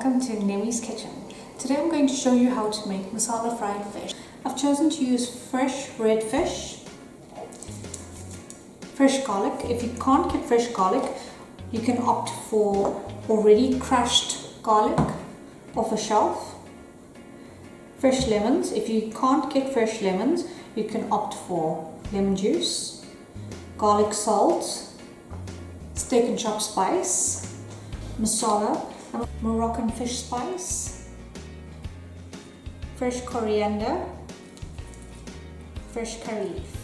welcome to Nemi's kitchen. Today I'm going to show you how to make masala fried fish. I've chosen to use fresh red fish, fresh garlic. If you can't get fresh garlic, you can opt for already crushed garlic off a shelf. Fresh lemons. If you can't get fresh lemons, you can opt for lemon juice, garlic salt, steak and chop spice, masala, Moroccan fish spice, fresh coriander, fresh curry leaf.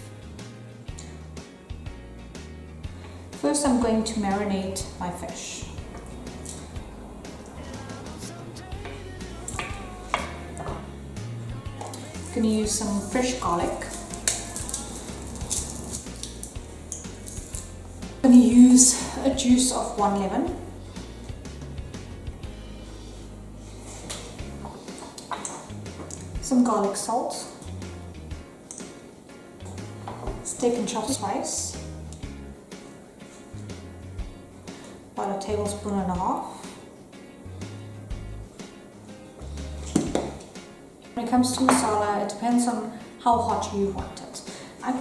First I'm going to marinate my fish. I'm going to use some fresh garlic. I'm going to use a juice of 1 lemon. Some garlic salt, steak and chop spice, about 1.5 tablespoons. When it comes to masala, it depends on how hot you want it. I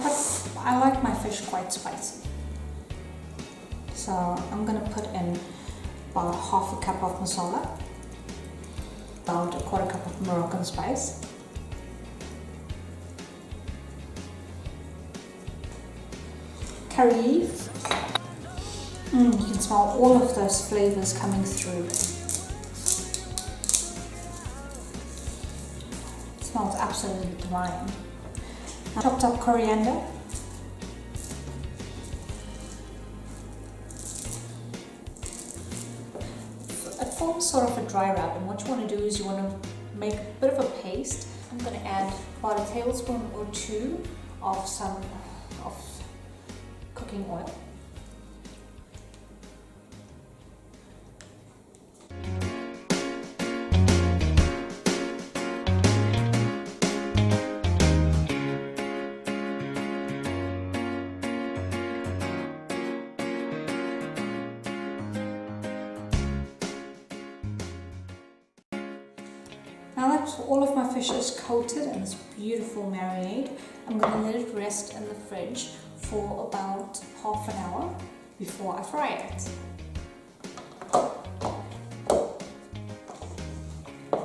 like my fish quite spicy, so I'm going to put in about 1/2 cup of masala, about 1/4 cup of Moroccan spice, curry leaf. You can smell all of those flavors coming through. It smells absolutely divine. Chopped up coriander, it forms sort of a dry rub, and what you want to do is you want to make a bit of a paste. I'm going to add about 1 tablespoon or 2 of some cooking oil. Now that all of my fish is coated in this beautiful marinade, I'm going to let it rest in the fridge for about half an hour before I fry it.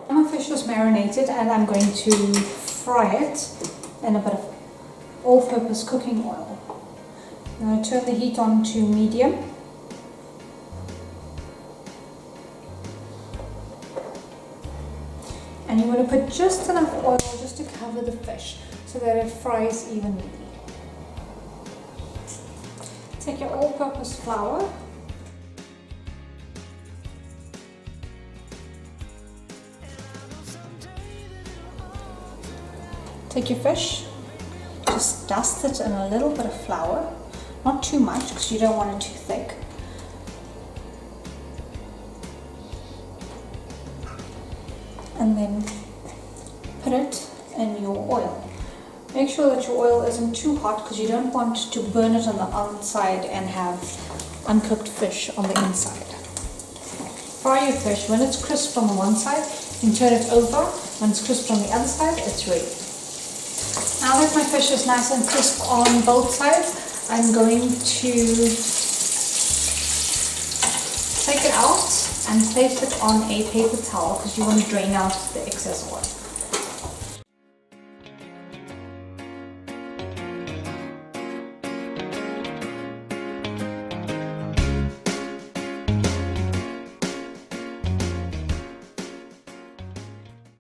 My fish is marinated and I'm going to fry it in a bit of all-purpose cooking oil. I'm going to turn the heat on to medium. And you want to put just enough oil just to cover the fish so that it fries evenly. Take your all-purpose flour, take your fish, just dust it in a little bit of flour, not too much because you don't want it too thick. And then put it in your oil. Make sure that your oil isn't too hot because you don't want to burn it on the outside and have uncooked fish on the inside. Fry your fish. When it's crisp on the one side, you can turn it over. When it's crisp on the other side, it's ready. Now that my fish is nice and crisp on both sides, I'm going to take it out and place it on a paper towel because you want to drain out the excess oil.